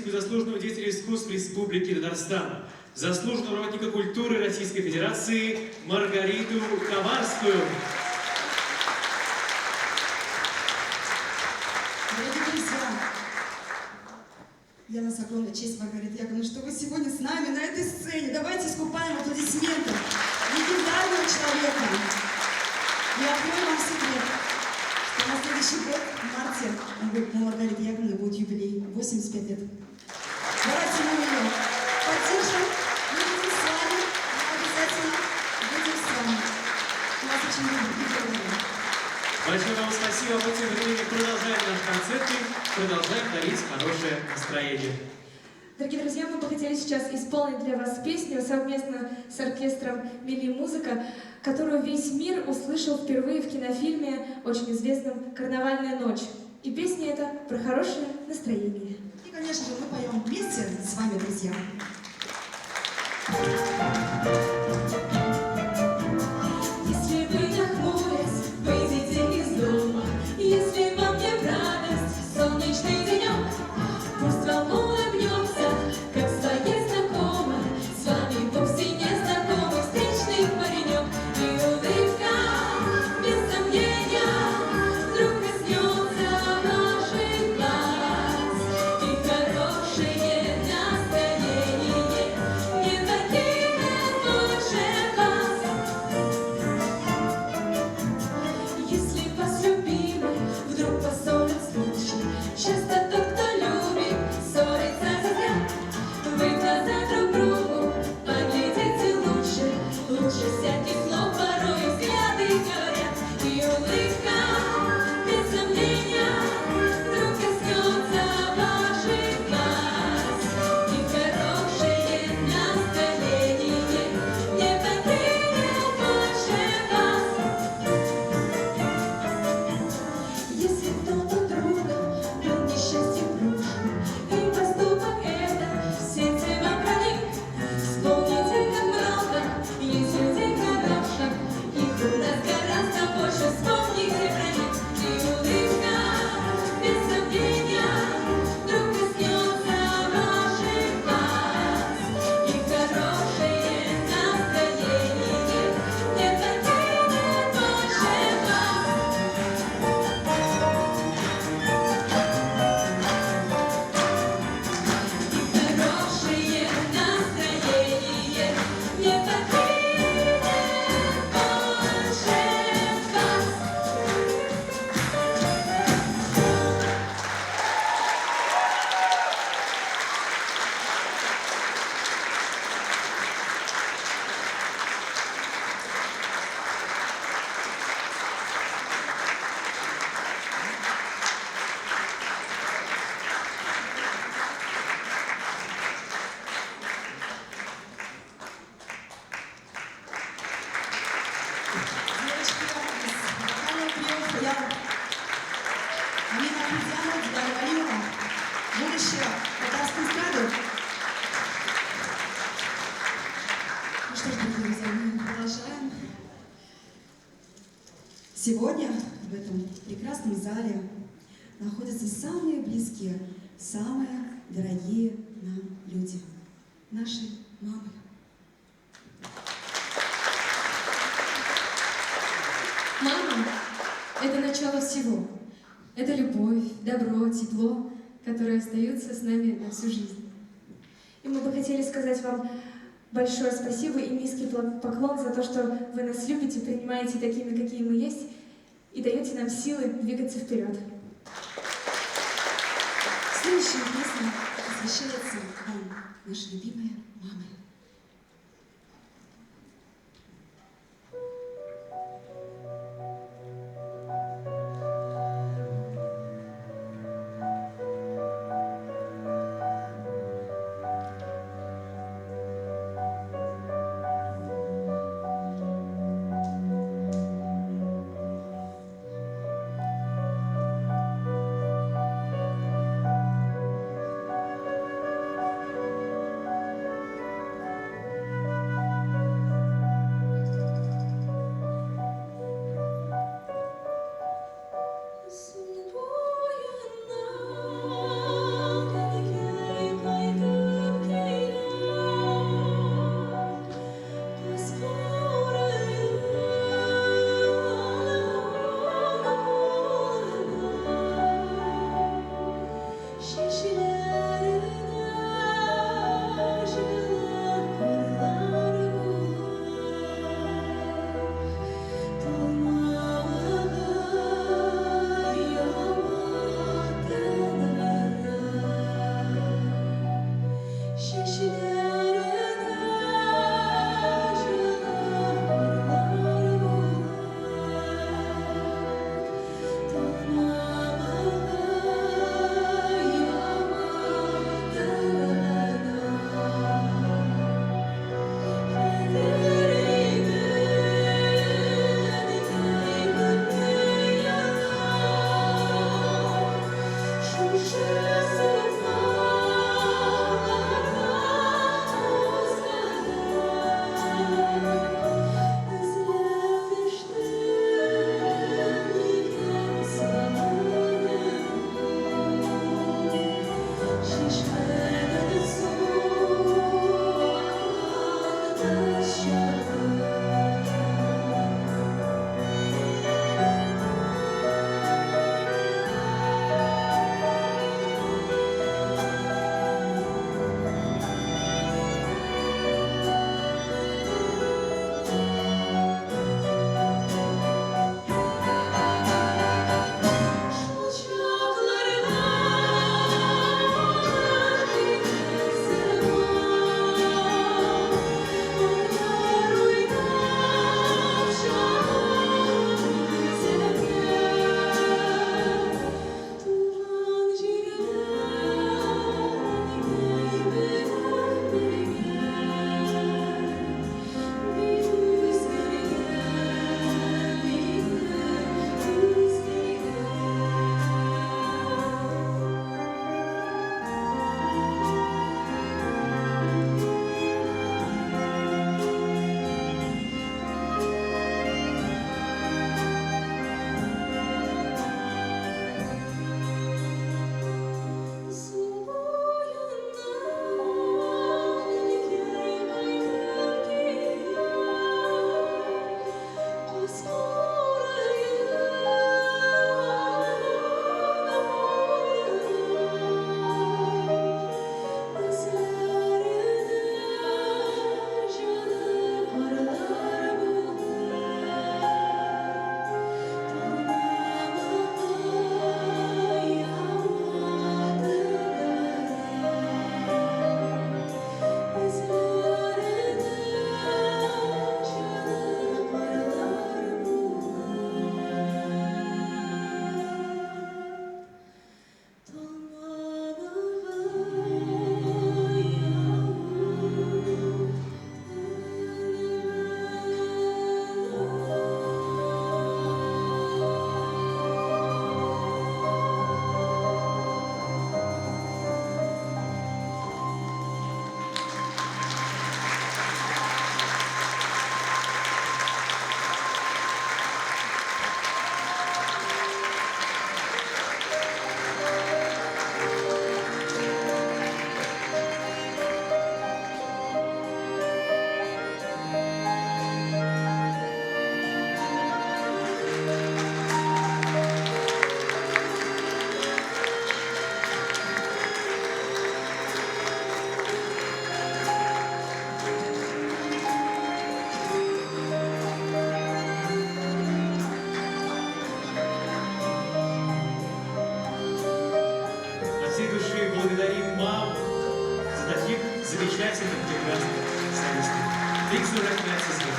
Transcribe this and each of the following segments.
Российскую заслуженного деятеля искусств Республики Татарстан, заслуженного работника культуры Российской Федерации Маргариту Коварскую. Дорогие друзья, для нас огромная честь, Маргарита Яковлевна, что вы сегодня с нами на этой сцене. Давайте искупаем аплодисментом легендарного человека. Я открою вам секрет, что на следующий год, в марте, у Маргариты Яковлевны будет юбилей, 85 лет. Давайте мы ее поддержим, мы будем с вами, мы обязательно будем с вами. У вас очень любим. Большое вам спасибо. Мы тем временем продолжаем наш концерт и продолжаем дарить хорошее настроение. Дорогие друзья, мы бы хотели сейчас исполнить для вас песню совместно с оркестром «Мили Музыка», которую весь мир услышал впервые в кинофильме, очень известном «Карнавальная ночь». И песня эта про хорошее настроение. И, конечно же, мы поем вместе с вами, друзья. Если вы нахмурясь, выйдете из дома, если вам не в радость солнечный денек, пусть вам улыбнется, как своей знакомой, с вами вовсе не знакомый встречный паренек. И улыбка, без сомнения, вдруг коснется ваших глаз, и хорошее настроение не покинет больше вас. Если вас любимый вдруг поссорит случай, часто тот, кто любит, ссорится зря. Вы в глаза друг другу поглядите лучше, лучше всяких слов порой взгляды говорят. И улыбка, без сомнения, вдруг коснется ваших глаз, и хорошее настроение не покинет больше вас. Если кто-то другом был несчастьем прошлым, и поступок это в сердце вам проник, вспомните, как много есть людей хороших, их у нас гораздо больше, вспомните про них. И улыбка, без сомнения, вдруг коснется ваших глаз, и хорошее настроение не покинет больше вас. Хорошее настроение не покинет больше вас. Девочки, вокальный прием я Алина Ахмедзянова, Дарья Валимова, будущее татарской эстрады. Ну что ж, дорогие друзья, мы продолжаем. Сегодня в этом прекрасном зале находятся самые близкие, самые дорогие нам люди. Наши мамы. Мама – это начало всего. Это любовь, добро, тепло, которые остаются с нами на всю жизнь. И мы бы хотели сказать вам большое спасибо и низкий поклон за то, что вы нас любите, принимаете такими, какие мы есть, и даете нам силы двигаться вперед. Следующая песня посвящается вам, наши любимые мамы. замечательных, прекрасных солистов. Их сражается свет.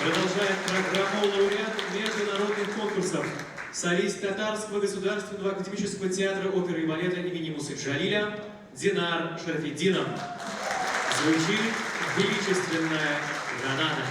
Продолжает программу лауреат международных конкурсов, солист Татарского государственного академического театра оперы и балета имени Мусы Джалиля Динар Шарафетдинов. Звучит величественная граната.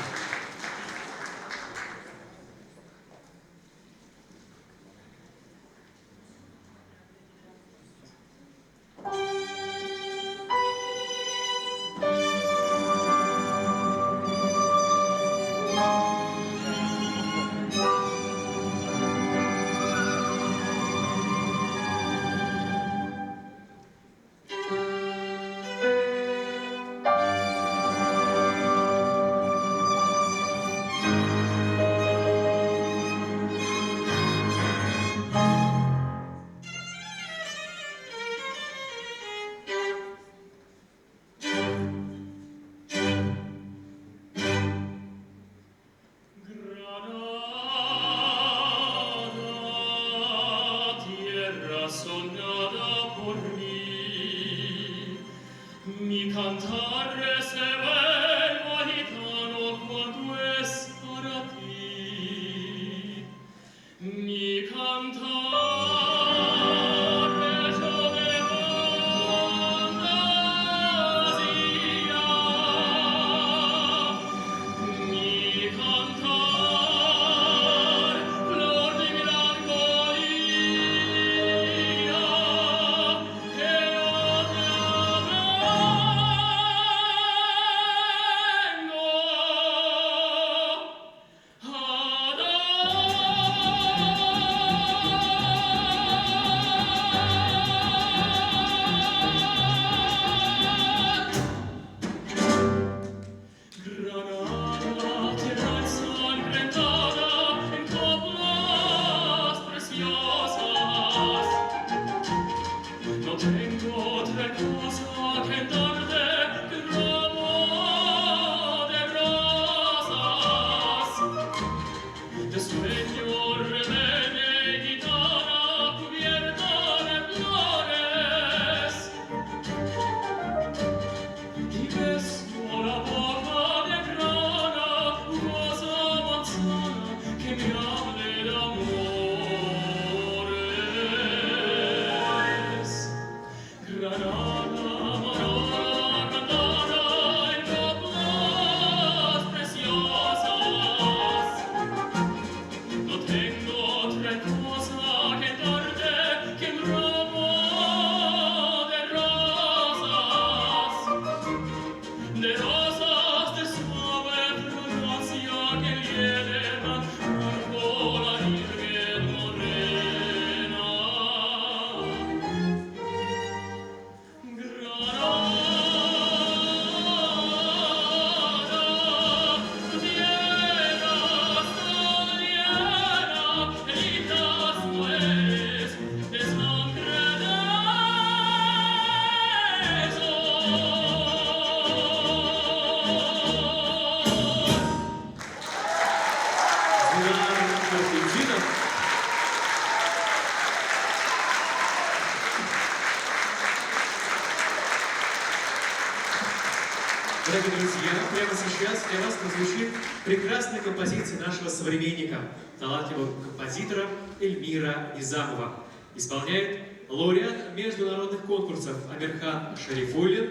Дорогие друзья, прямо сейчас для вас прозвучит прекрасная композиция нашего современника, талантливого композитора Эльмира Низамова. Исполняет лауреат международных конкурсов Амирхан Шарифуллин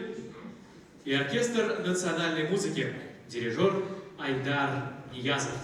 и оркестр национальной музыки, дирижер Айдар Ниязов.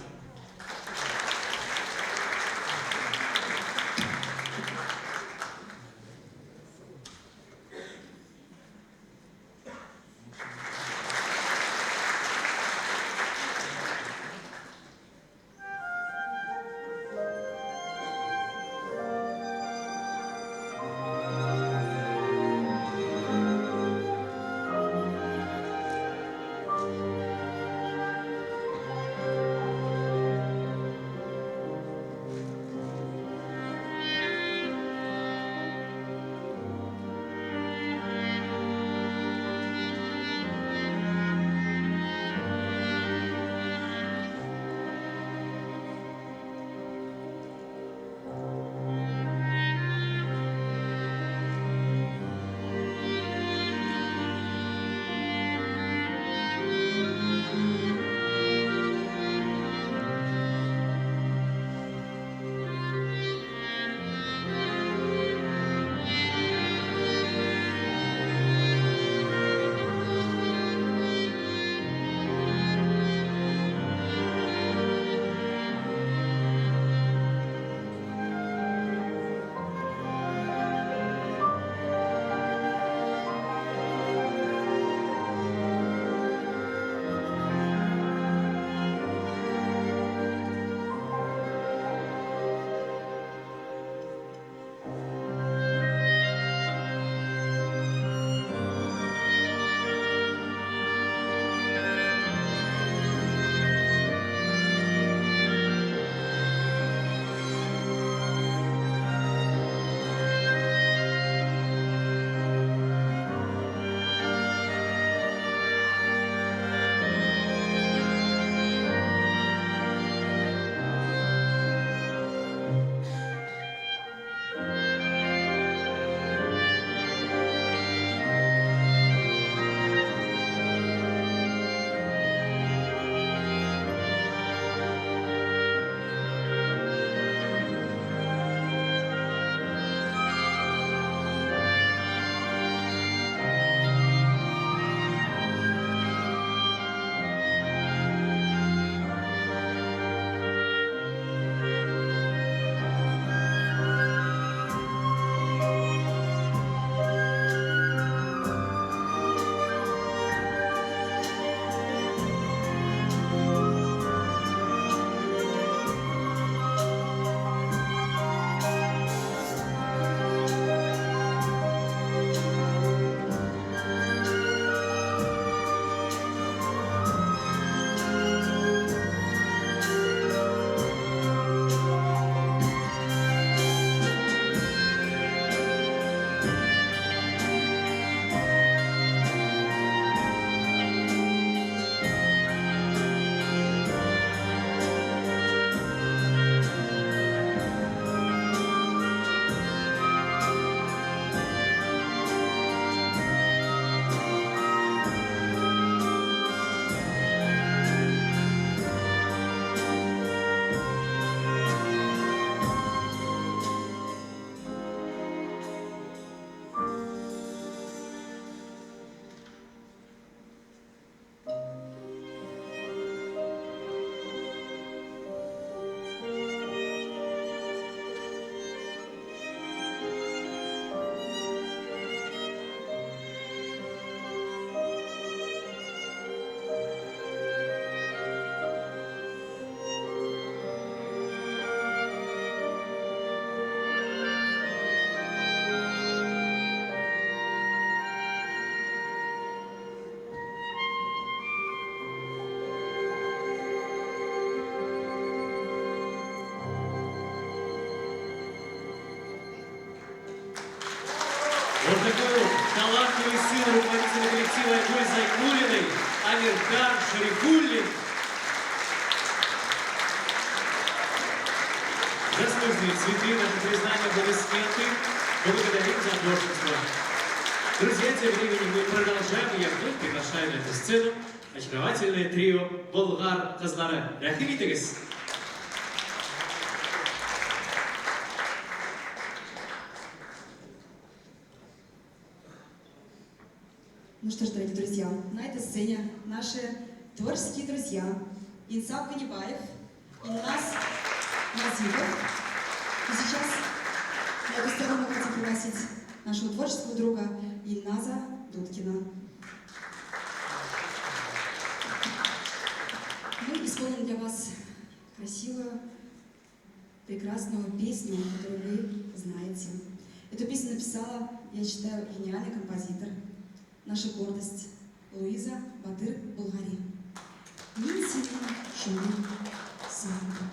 талантливый сын руководителя коллектива Айгуль Зайкулиной Амирхан Шарифуллин. Заслуженные цветы, наше признание, аплодисменты. Благодарим за творчество. Друзья, тем временем мы продолжаем, и я вновь приглашаю на эту сцену очаровательное трио «Болгар Казлары». Рахим итегіз! Ну что ж, дорогие друзья, на этой сцене наши творческие друзья Инсап Ганибаев и Нас Назипов. И сейчас на эту сторону мы хотим пригласить нашего творческого друга Ильназа Дудкина. Мы исполним для вас красивую, прекрасную песню, которую вы знаете. Эту песню написала, я считаю, гениальный композитор, наша гордость Луиза Батыр-Булгари. Мен сенің шыңын сағындым.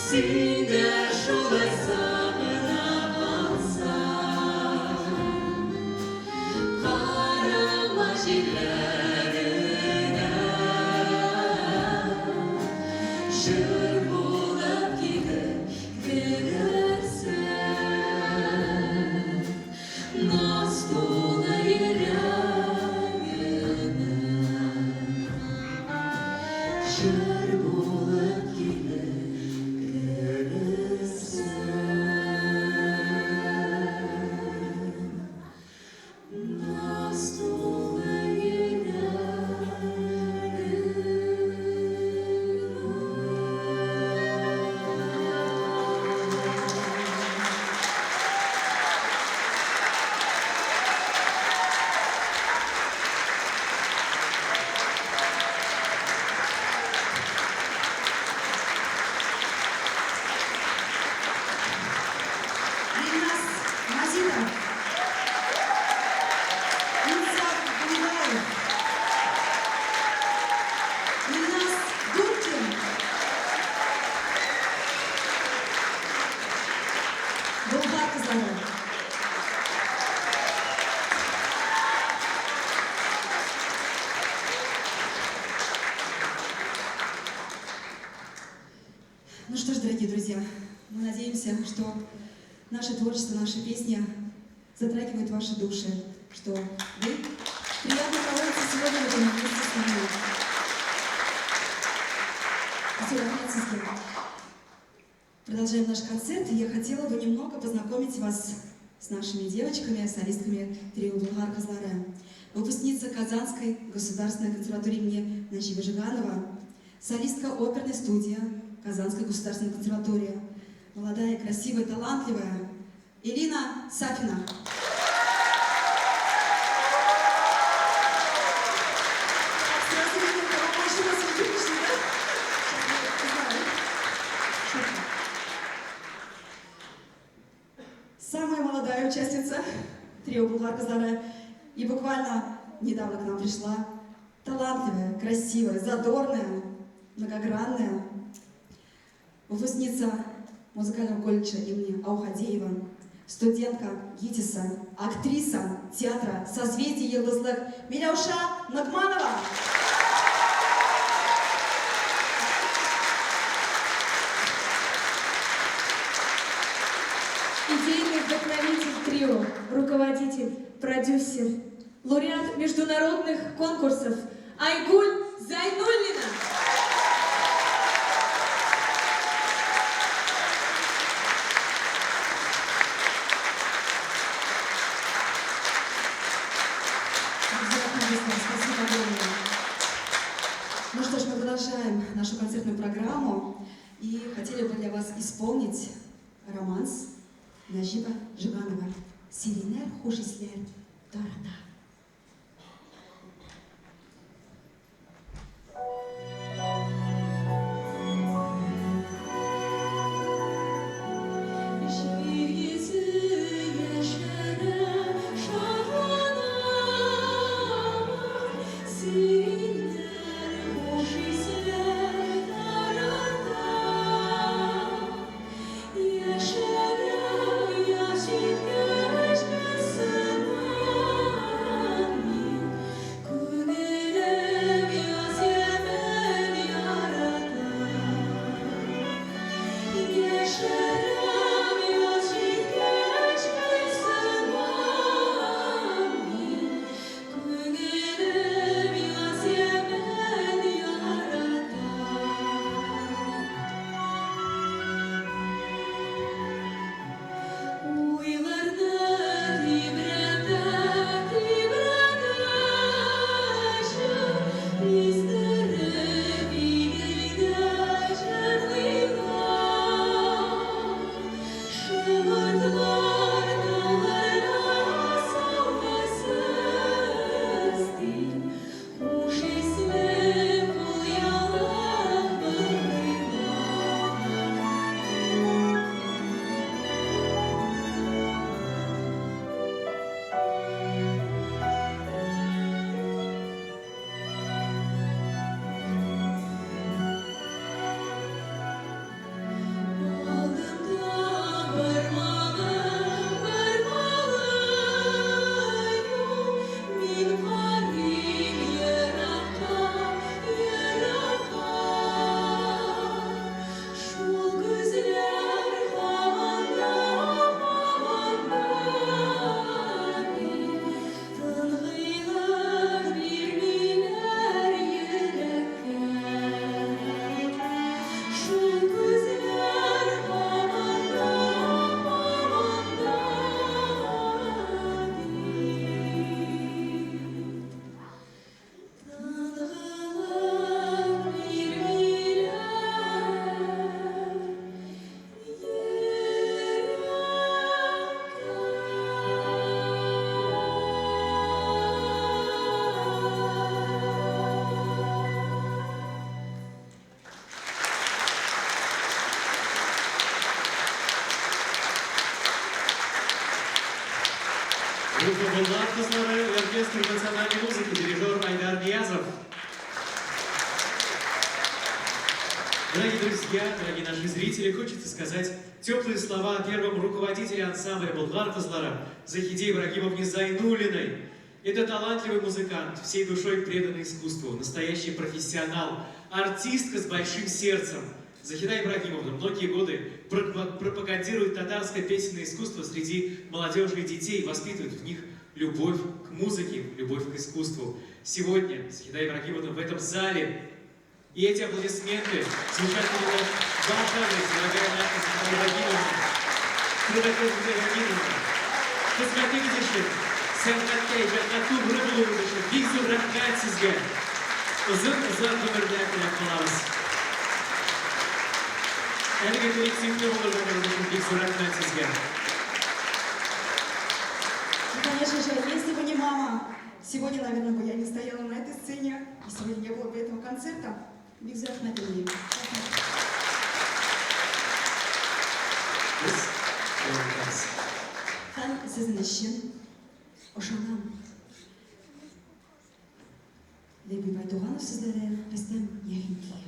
Синя шулайса на полса, Карама җилләренә, Җыр булып килеп керерсең, Наз тулы йөрәгемә, Җыр булып килеп Ильназ Мазитов, Инсаф Гулибаев, Ильназ Гуркин, Булгар кызлары. Ну что ж, дорогие друзья, мы надеемся, что наше творчество, наши песни затрагивают ваши души, что вы приятно проводите сегодня в этом месте с нами. Спасибо, Франциске. Продолжаем наш концерт, и я хотела бы немного познакомить вас с нашими девочками, солистками трио «Булгар кызлары». Выпускница Казанской государственной консерватории имени Наджиба Жиганова, солистка оперной студии Казанской государственной консерватории, молодая, красивая, талантливая Элина Сафина. Сразу видно, кого больше вас выпишет, да? Сейчас я узнаю. Шутка. Самая молодая участница трио «Булгар кызлары» и буквально недавно к нам пришла талантливая, красивая, задорная, многогранная выпускница музыкального колледжа имени Аухадеева, студентка ГИТИСа, актриса театра «Созвездие Йылдызлык» Миляуша Нагманова. Идейный вдохновитель трио, руководитель, продюсер, лауреат международных конкурсов Айгуль Зайнуллина. Спасибо огромное. Ну что ж, мы продолжаем нашу концертную программу и хотели бы для вас исполнить романс Наджиба Жиганова «Сиренер хушислер Дорада». Yaşara, yaşit görüşmesin. Группа «Булгар Кызлары» и оркестр национальной музыки, дирижер Айдар Ниязов. Дорогие друзья, дорогие наши зрители, хочется сказать теплые слова первому руководителю ансамбля «Булгар Кызлары» Захиде Ибрагимовне Зайнуллиной. Это талантливый музыкант, всей душой преданный искусству, настоящий профессионал, артистка с большим сердцем. Захида Ибрагимовна многие годы пропагандирует татарское песенное искусство среди молодежи и детей, воспитывает в них любовь к музыке, любовь к искусству. Сегодня Захида Ибрагимовна в этом зале. И эти аплодисменты звучат именно в ваш адрес, дорогая наша Захида Ибрагимовна. Захида Ибрагимовна, хизмәтне китешек, сәнгатькә, иҗатка туры булуы өчен бик зур рәхмәт сезгә. Озын гомердә теләп калабыз. Әлеге коллективне булырга өчен бик зур рәхмәт сезгә. И, конечно же, если бы не мама, сегодня, наверное, бы я не стояла на этой сцене, и сегодня не было бы этого концерта. Биг рахмат ей. Һәм сезнең өчен ошаган Леби Байтуганов сүзләре Рөстәм Яхинкиев.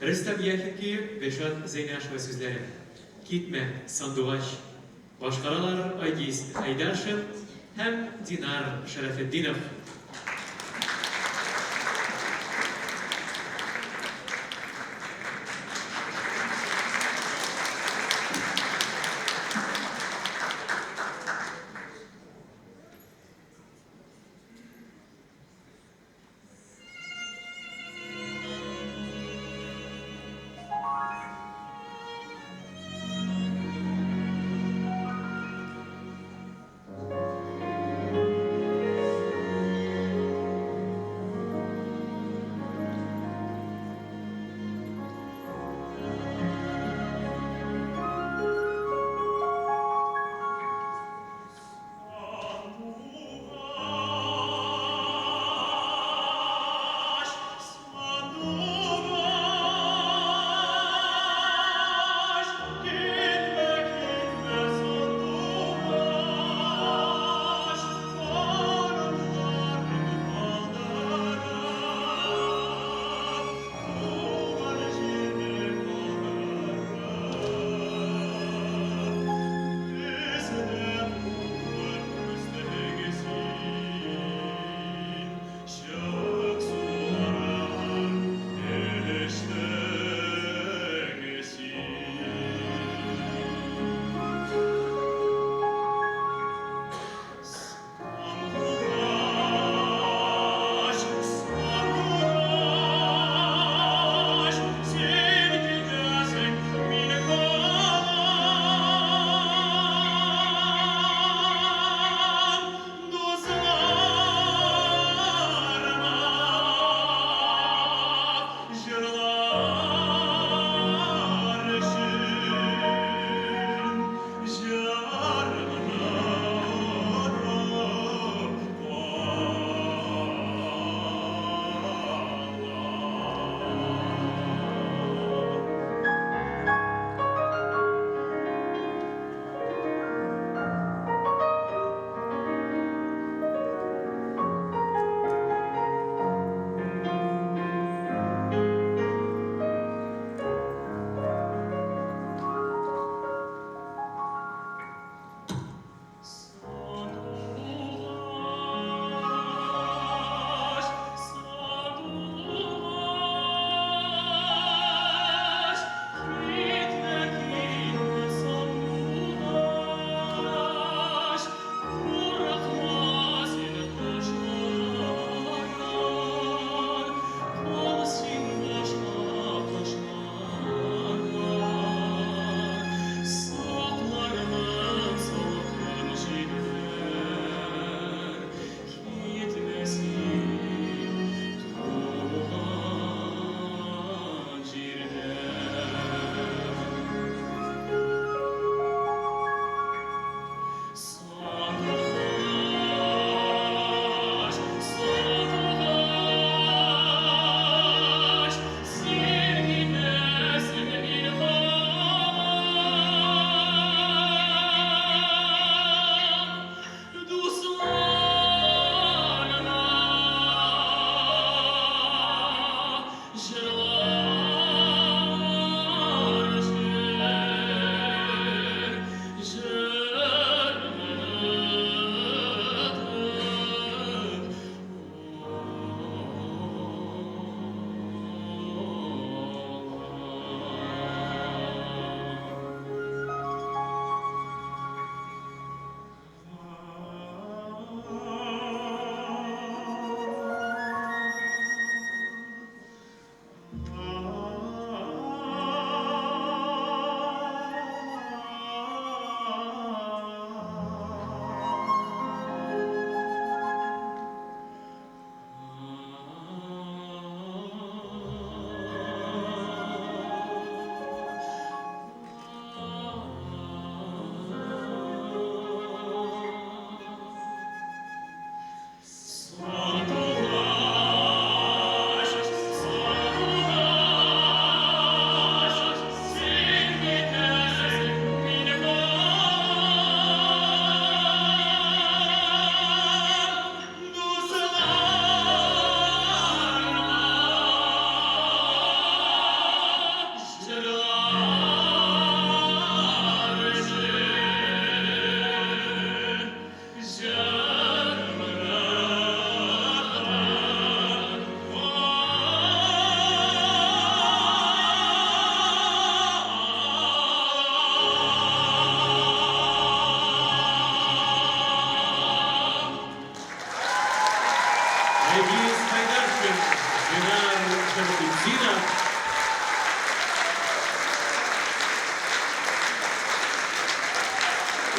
Rüstem Yahinki Beşat Zeynaş ve sizlere. Kitme Sanduvaç. Başkaralar Aydarşın hem Dinar Şerefeddinov.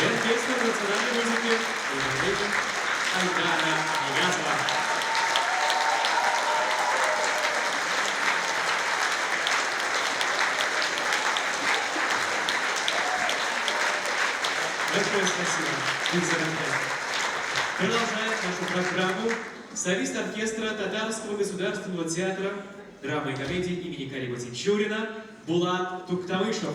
и оркестр национальной музыки имени Айдара Ниязова. Большое спасибо, Елизавета. Продолжает нашу программу солист оркестра Татарского государственного театра драмы и комедии имени Карима Тинчурина Булат Туктамышев.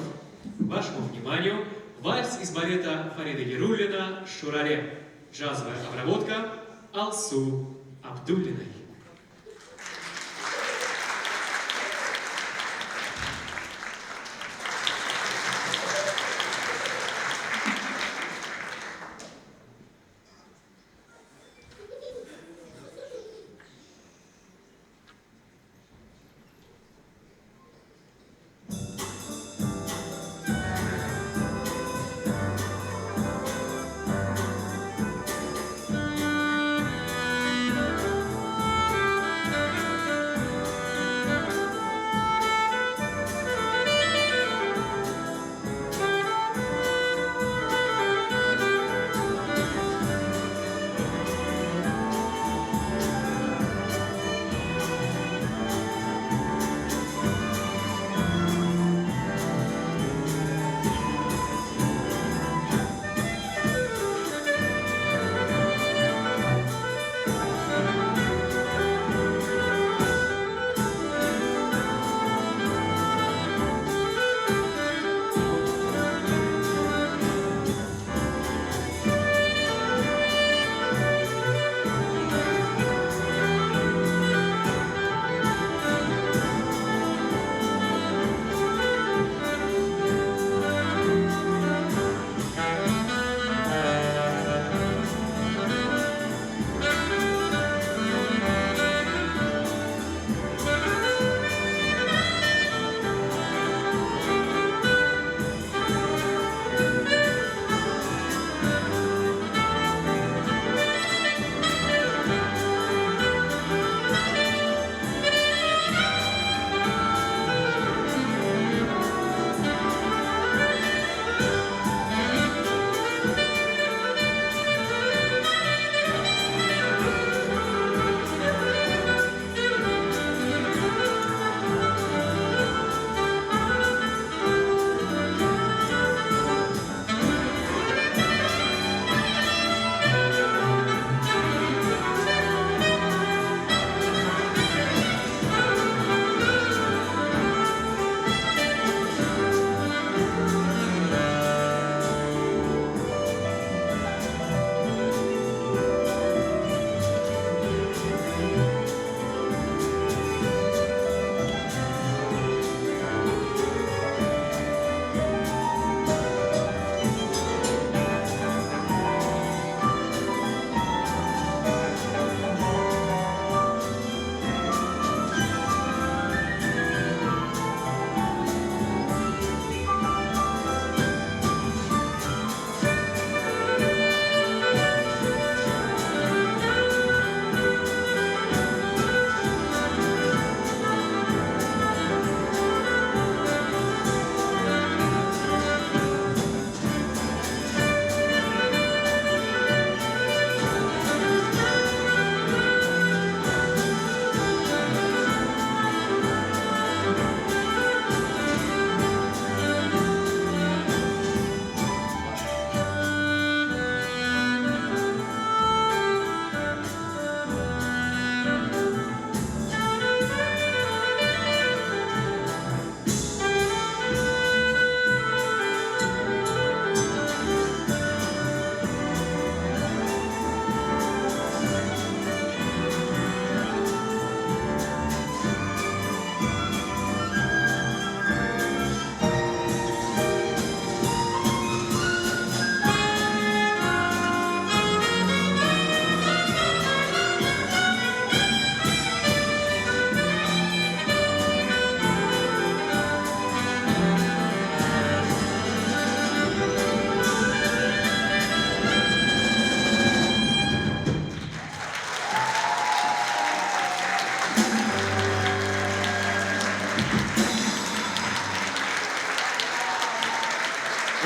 Вашему вниманию вальс из балета Фарида Яруллина «Шурале». Джазовая обработка Алсу Абдуллиной.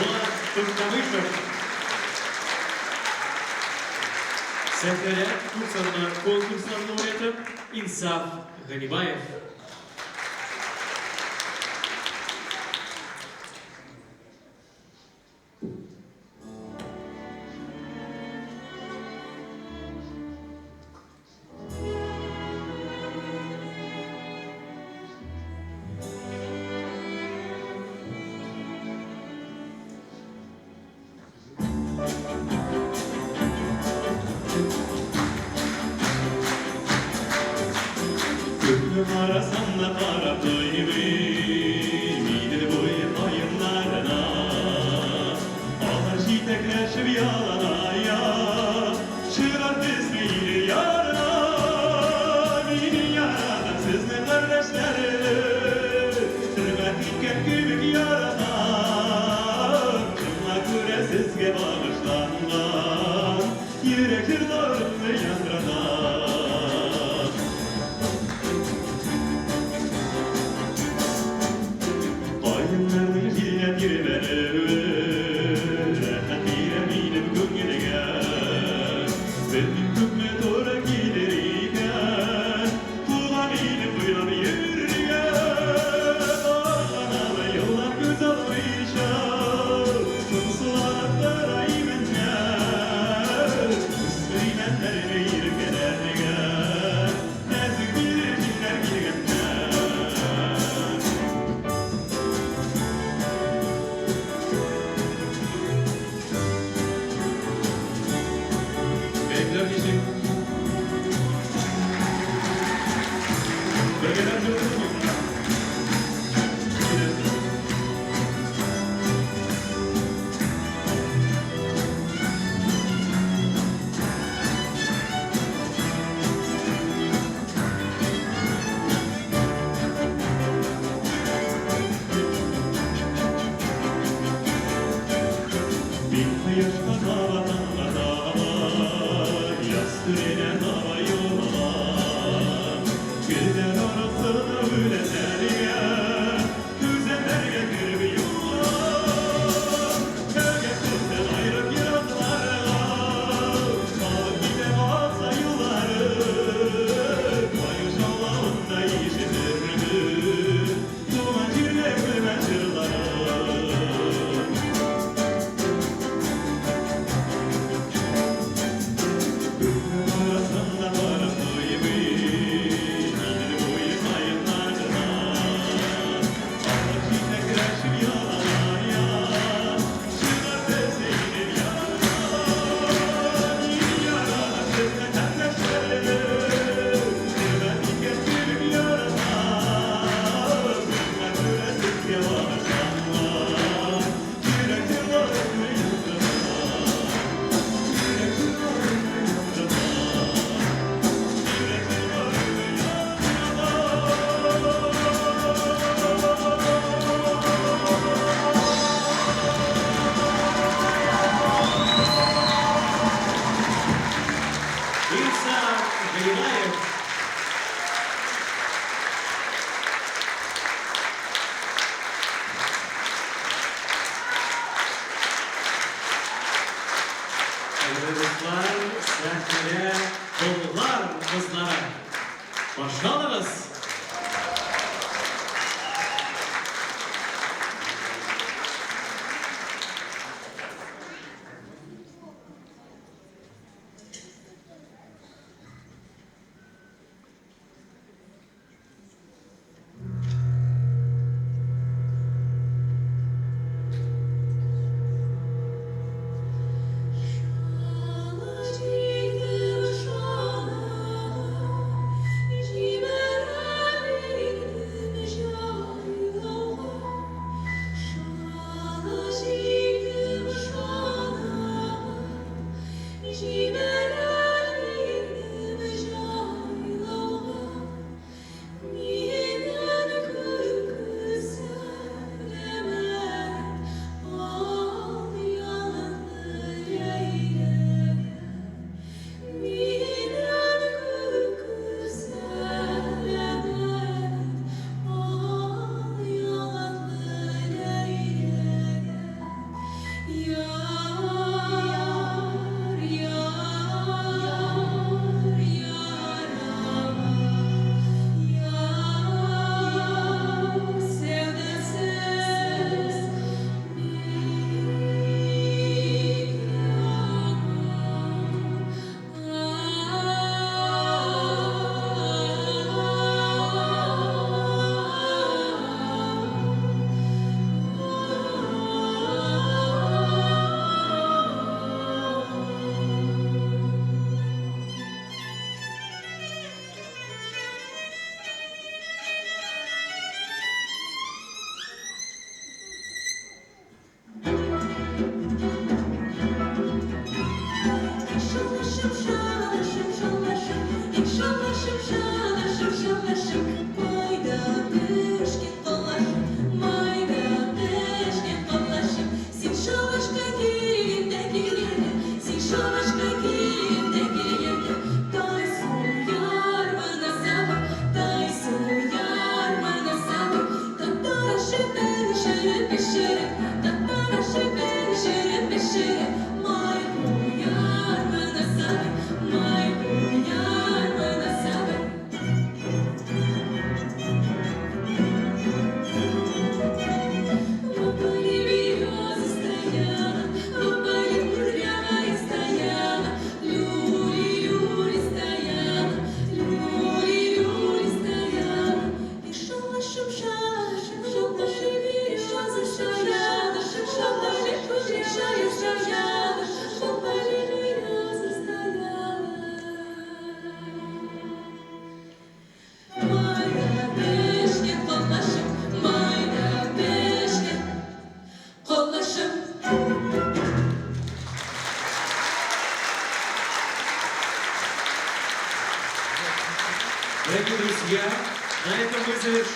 Влад Туктамышев Сәттері Турцияның конкурсының лауреаты Инсаф Ганибаев. Gönlüm arasında para doymuş, midil boyu oyunlarına. Ağlar şitekleşip yalana ya, çırar dizmeyi yarına. Beni yaradan sizle kardeşleri, hürmetlikken kübük yarana. Kımla kure sizge bağışlanmaz, yürektir doğrum ve yandrana. Dostlar, səhvələ qollar qızlara. Başlayalım. Шала,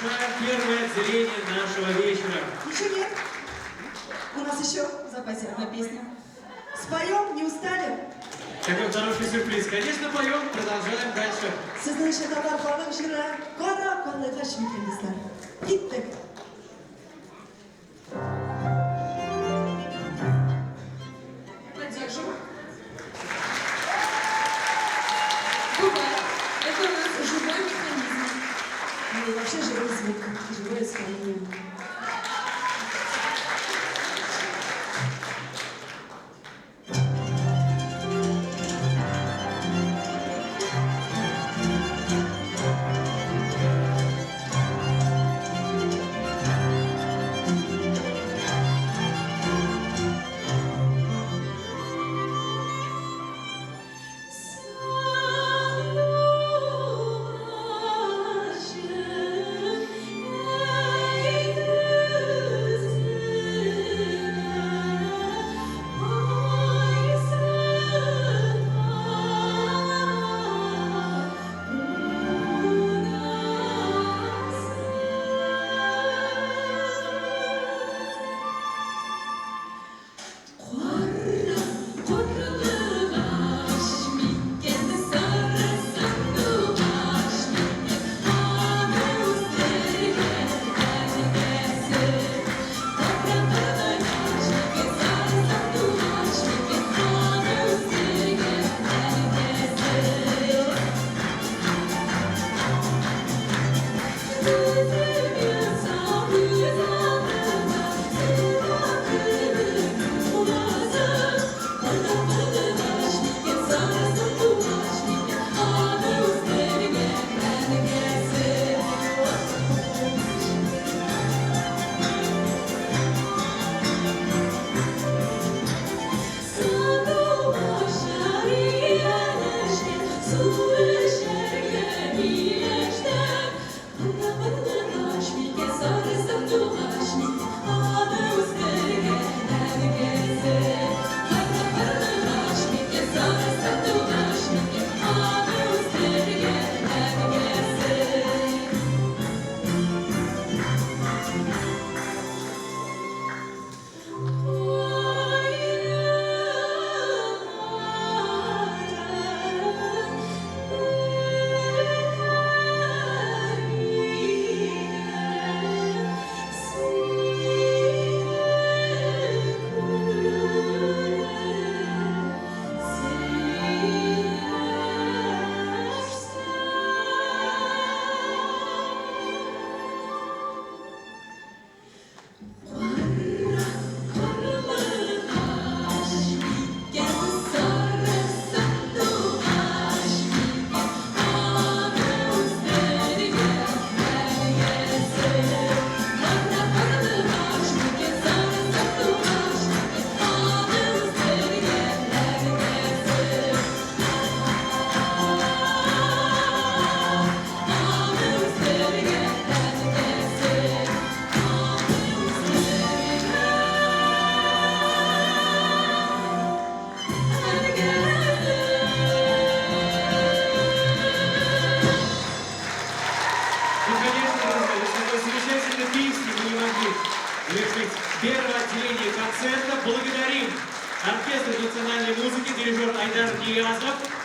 завершаем первое отделение нашего вечера. Еще нет? У нас еще в запасе одна песня. Споем, не устали? Какой хороший сюрприз. Конечно, поем, продолжаем дальше. Sizin için kadar balık jüre, kara kalı taş mikronisler. Gittik. Поддержим. Бывает. Это у нас живой механизм. Ну и вообще живой звук, живое исполнение. завершить первое отделение концерта. Благодарим оркестр национальной музыки, дирижер Айдар Ниязов.